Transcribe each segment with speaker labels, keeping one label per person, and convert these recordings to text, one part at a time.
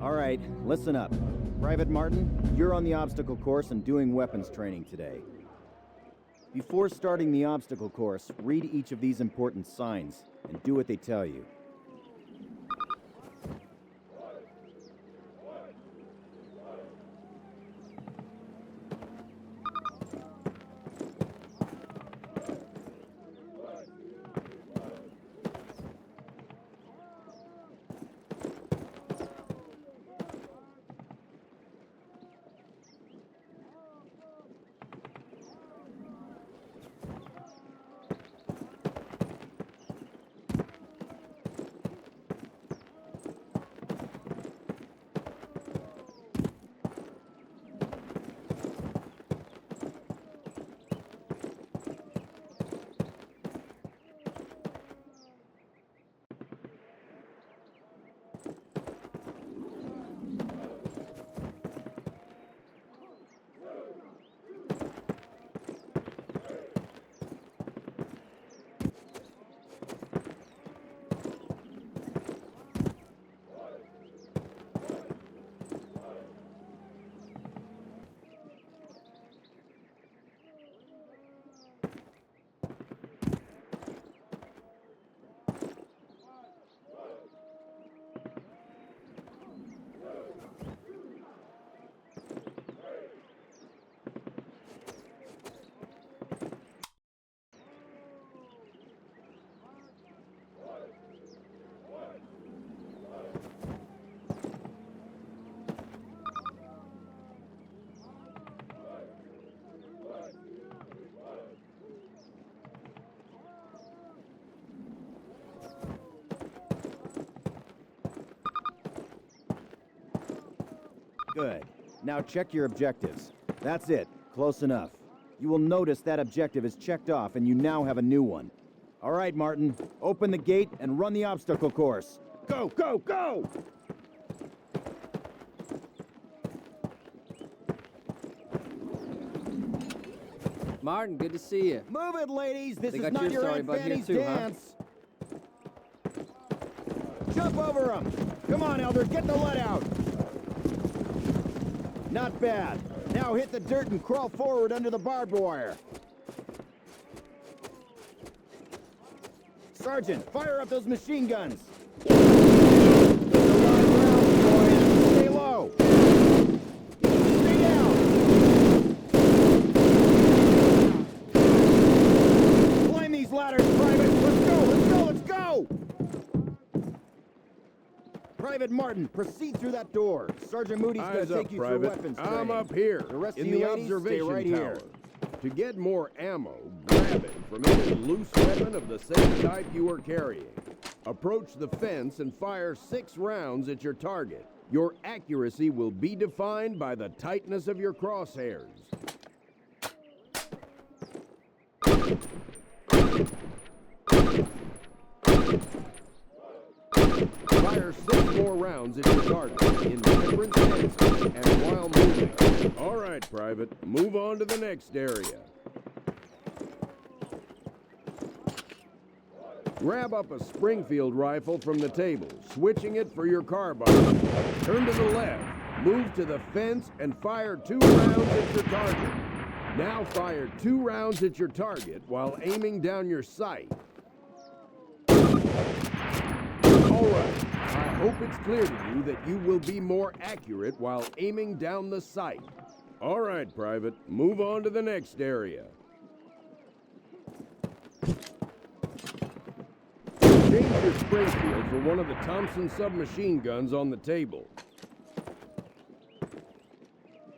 Speaker 1: All right, listen up. Private Martin, you're on the obstacle course and doing weapons training today. Before starting the obstacle course, read each of these important signs and do what they tell you. Good. Now check your objectives. That's it. Close enough. You will notice that objective is checked off and you now have a new one. All right, Martin. Open the gate and run the obstacle course. Go, go, go!
Speaker 2: Martin, good to see you.
Speaker 1: Move it, ladies! This is
Speaker 2: got
Speaker 1: not
Speaker 2: your
Speaker 1: your
Speaker 2: sorry
Speaker 1: Aunt
Speaker 2: bug here
Speaker 1: Fanny's
Speaker 2: too, huh?
Speaker 1: dance! Jump over them! Come on, Elder, get the lead out! Not bad. Now hit the dirt and crawl forward under the barbed wire. Sergeant, fire up those machine guns! Stay low! Stay down! Climb these ladders, Private! Let's go, let's go, let's go! Private Martin, proceed through that door. Sergeant Moody's going to take you through weapons training.
Speaker 3: I'm up here,
Speaker 1: The rest
Speaker 3: in
Speaker 1: of you
Speaker 3: the
Speaker 1: ladies, stay
Speaker 3: observation
Speaker 1: right
Speaker 3: tower.
Speaker 1: here.
Speaker 3: To get more ammo, grab it from any loose weapon of the same type you are carrying. Approach the fence and fire 6 rounds at your target. Your accuracy will be defined by the tightness of your crosshairs. Fire 6 more rounds at your target in different stances and while moving. All right, Private, move on to the next area. Grab up a Springfield rifle from the table, switching it for your carbine. Turn to the left, move to the fence, and fire 2 rounds at your target. Now fire 2 rounds at your target while aiming down your sight. All right. I hope it's clear to you that you will be more accurate while aiming down the sight. All right, Private, move on to the next area. Change your Springfield for one of the Thompson submachine guns on the table.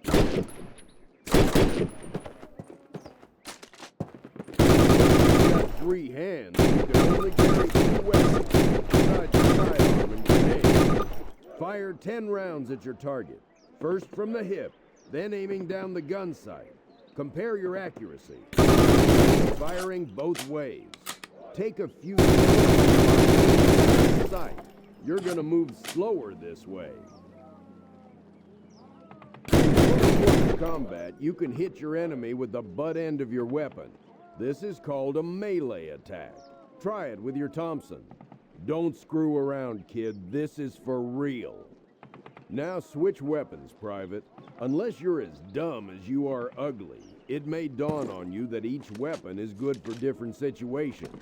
Speaker 3: You've got 3 hands, you can only carry 2 weapons. Besides your sidearm and grenade. Fire 10 rounds at your target. First from the hip, then aiming down the gun sight. Compare your accuracy. Firing both ways. Take a few sight. You're gonna move slower this way. In combat, you can hit your enemy with the butt end of your weapon. This is called a melee attack. Try it with your Thompson. Don't screw around, kid. This is for real. Now switch weapons, Private. Unless you're as dumb as you are ugly, it may dawn on you that each weapon is good for different situations.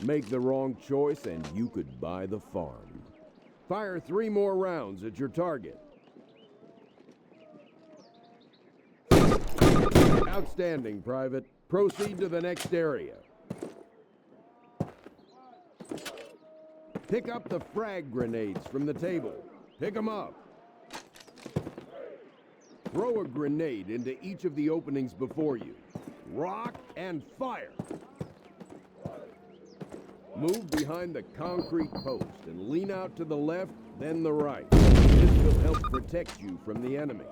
Speaker 3: Make the wrong choice and you could buy the farm. Fire 3 more rounds at your target. Outstanding, Private. Proceed to the next area. Pick up the frag grenades from the table. Pick them up. Throw a grenade into each of the openings before you. Rock and fire. Move behind the concrete post and lean out to the left, then the right. This will help protect you from the enemy.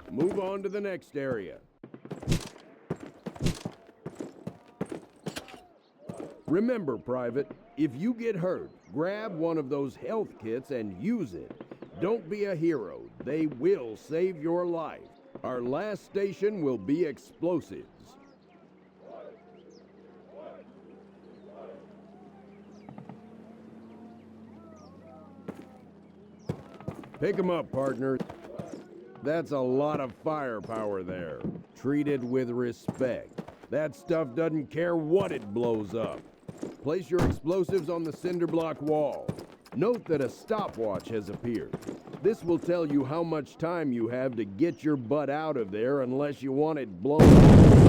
Speaker 3: Move on to the next area. Remember, Private, if you get hurt, grab one of those health kits and use it. Don't be a hero. They will save your life. Our last station will be explosives. Pick 'em up, partner. That's a lot of firepower there. Treat it with respect. That stuff doesn't care what it blows up. Place your explosives on the cinder block wall. Note that a stopwatch has appeared. This will tell you how much time you have to get your butt out of there unless you want it blown up.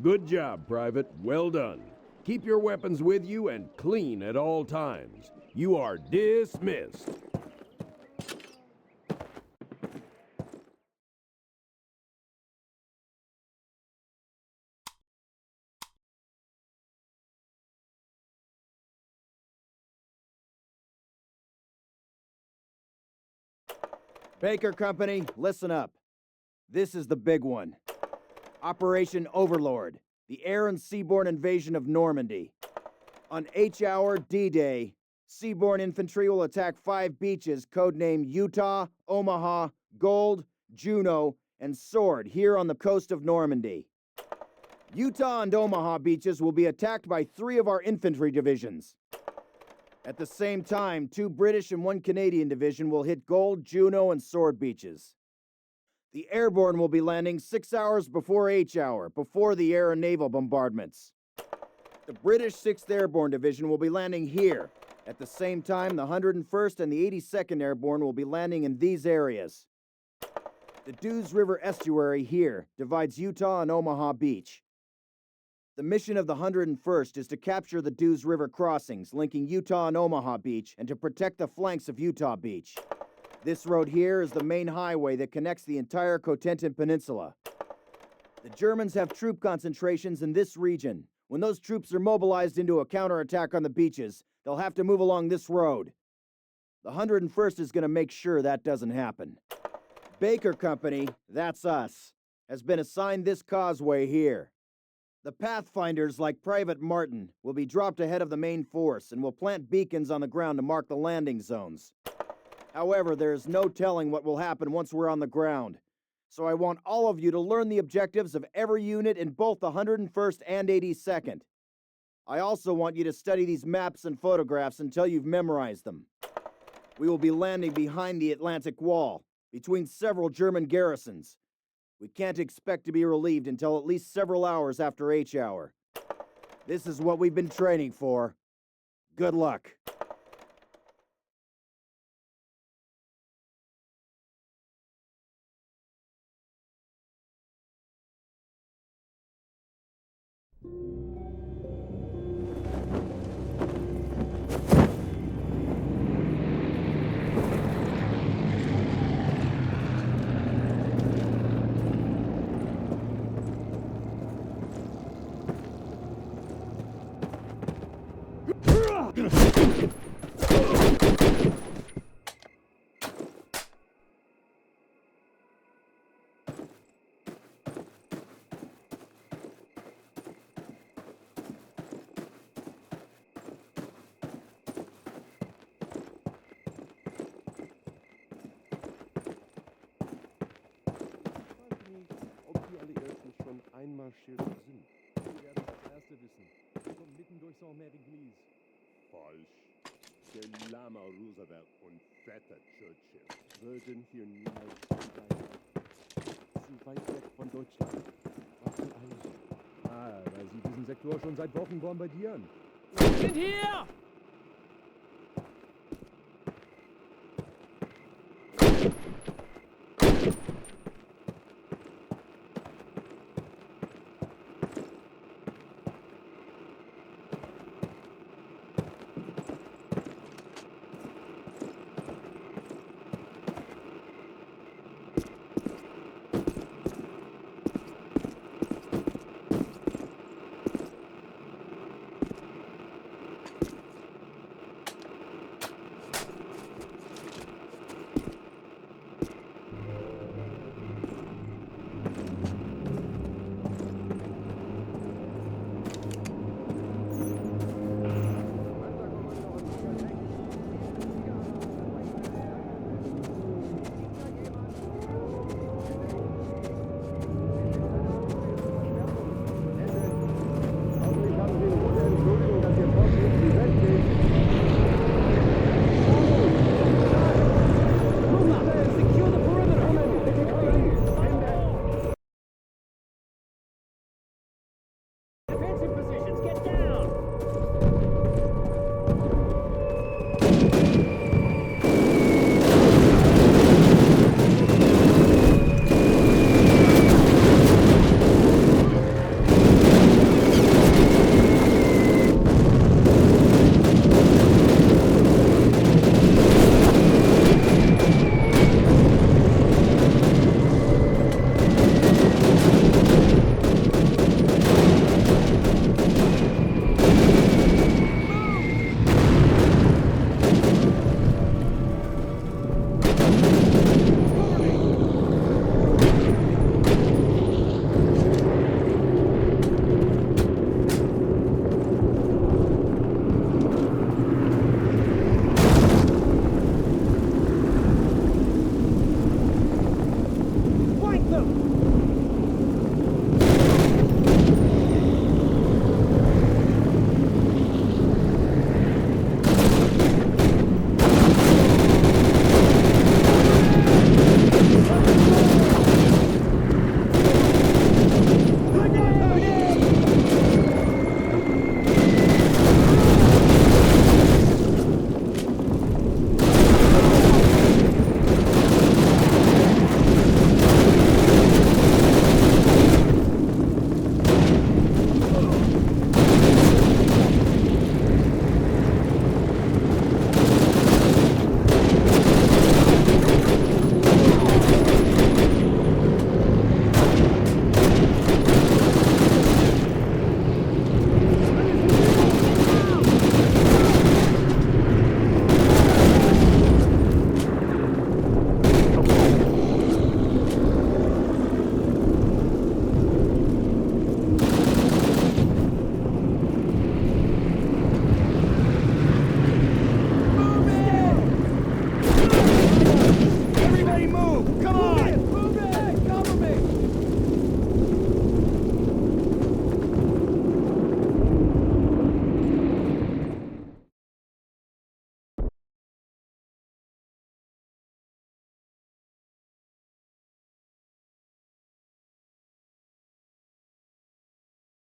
Speaker 3: Good job, Private. Well done. Keep your weapons with you and clean at all times. You are dismissed.
Speaker 1: Baker Company, listen up. This is the big one. Operation Overlord, the air and seaborne invasion of Normandy. On H-Hour D-Day, seaborne infantry will attack 5 beaches codenamed Utah, Omaha, Gold, Juno, and Sword here on the coast of Normandy. Utah and Omaha beaches will be attacked by 3 of our infantry divisions. At the same time, 2 British and 1 Canadian division will hit Gold, Juno, and Sword beaches. The airborne will be landing 6 hours before H-Hour, before the air and naval bombardments. The British 6th Airborne Division will be landing here. At the same time, the 101st and the 82nd Airborne will be landing in these areas. The Dews River estuary here divides Utah and Omaha Beach. The mission of the 101st is to capture the Dews River crossings linking Utah and Omaha Beach and to protect the flanks of Utah Beach. This road here is the main highway that connects the entire Cotentin Peninsula. The Germans have troop concentrations in this region. When those troops are mobilized into a counterattack on the beaches, they'll have to move along this road. The 101st is going to make sure that doesn't happen. Baker Company, that's us, has been assigned this causeway here. The Pathfinders, like Private Martin, will be dropped ahead of the main force and will plant beacons on the ground to mark the landing zones. However, there is no telling what will happen once we're on the ground. So I want all of you to learn the objectives of every unit in both the 101st and 82nd. I also want you to study these maps and photographs until you've memorized them. We will be landing behind the Atlantic Wall, between several German garrisons. We can't expect to be relieved until at least several hours after H-Hour. This is what we've been training for. Good luck.
Speaker 4: einmarschiert sind. Sie werden das Erste wissen. Er kommt mitten durch Saint-Mary-Glise.
Speaker 5: Falsch. Der Lama Roosevelt und fetter Churchill würden hier niemals sein. Zu weit weg von Deutschland. Was für ein...
Speaker 4: Weil sie diesen Sektor schon seit Wochen bombardieren.
Speaker 2: Wir sind hier!